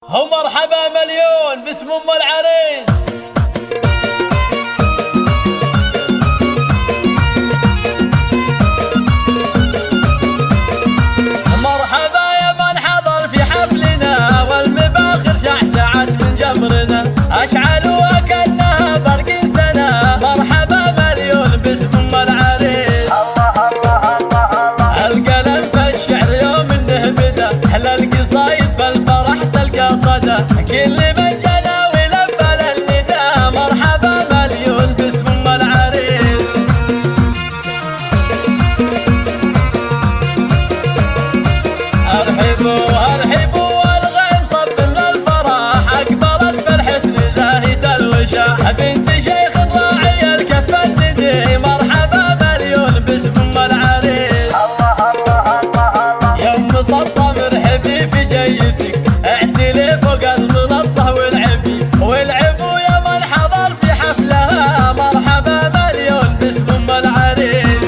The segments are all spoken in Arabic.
ومرحبا مليون باسم ام العريس. مرحبا يا من حضر في حفلنا، والمباخر شعشعت من جمرنا، اشعلوا كأنها برق سنة. مرحبا مليون باسم ام العريس. الله الله الله الله. القلم في الشعر يوم انه بدا، احلى القصايد في الفرح تلقى صدى. كل من جنى ولبى للنداء، مرحبا مليون باسم ام العريس. ارحبوا ارحبوا والغيم صب من الفرح، اقبلت في الحسن زاهية الوشاح، بنت شيخ راعي الكف الندي. مرحبا مليون باسم ام العريس. الله الله الله الله. يوم مسطى مرحبي في جيتك، اعتلي فوق المنصة والعبوا يا من حضر في حفلها. مرحبا مليون باسم ام العريس.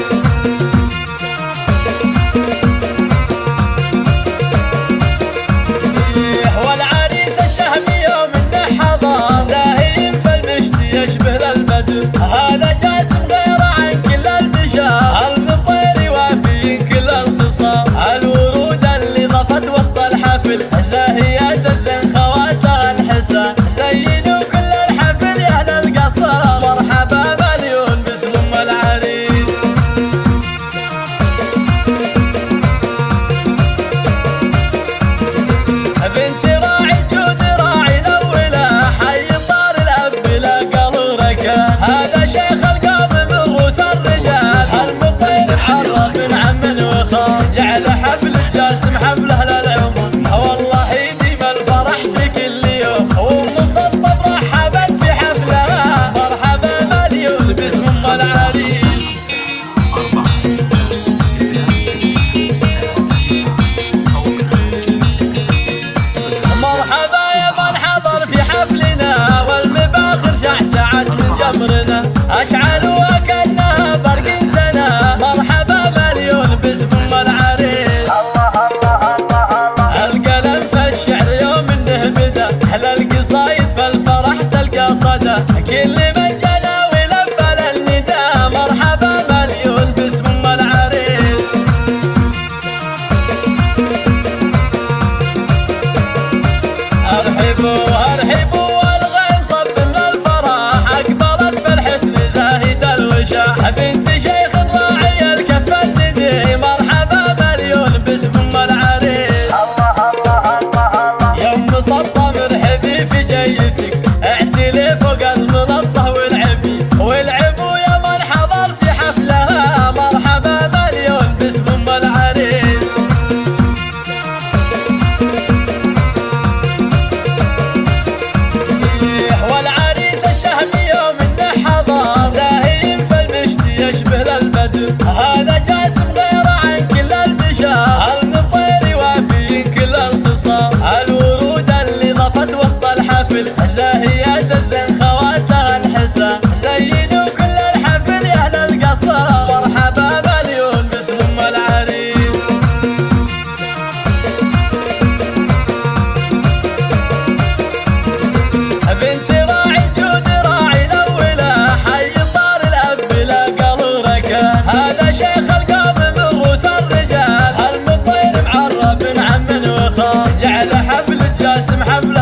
والعريس الشهمي يوم انه حضر، زاهي في المشت يشبه للبدر. هذا جاسم غير عن كل البشر، المطير يوافي كل الخصال. الورود اللي ضفت وسط الحفل، زاهيات الزين خواتها الحسن. زينوا كل الحفل يا اهل القصر، مرحبا مليون باسم ام العريس. بنت راعي الجود راعي الاولى، حي طار الاب لا قالوا ركان. هذا شيخ القوم من رؤوس الرجال، المطير عرف من عم وخال. جعل حفل الجاسم حفله للعمر، والله يديم الفرح في كل يوم. ومسطب رحبت في حفلها، مرحبا مليون باسم ام العريس. مرحبا يا من حضر في حفلنا، والمباخر شعشعت من جمرنا، اشعلوا كأنها برق سنة. مرحبا مليون باسم ام العريس. الله الله الله الله. القلم في الشعر يوم انه بدا، احلى القصايد في الفرح تلقى صدى. كل من جنى ولبى للنداء، مرحبا مليون باسم ام العريس. ارحبوا ارحبوا والغيم صب من الفرح، اقبلت في الحسن زاهية الوشاح، بنت شيخ راعي الكف الندي. مرحبا مليون باسم ام العريس. الله الله الله الله. يوم مسطى مرحبي في جيتك، اعتلي فوق المنصة والعبوا يا من حضر في حفلها. مرحبا مليون باسم ام العريس. والعريس الشهمي يوم انه حضر، زاهي في المشت يشبه للبدر. هذا جاسم غير عن كل البشر، المطير يوافي كل الخصال. الورود اللي ضفت وسط الحفل، زاهيات الزين خواتها الحسن. زينوا كل الحفل يا اهل القصر، مرحبا مليون باسم ام العريس. بنت راعي الجود راعي الاولى، حي طار الاب لا قالوا ركان. هذا شيخ القوم من رؤوس الرجال، المطير معرف من عم وخال. جعل حفل الجاسم حفله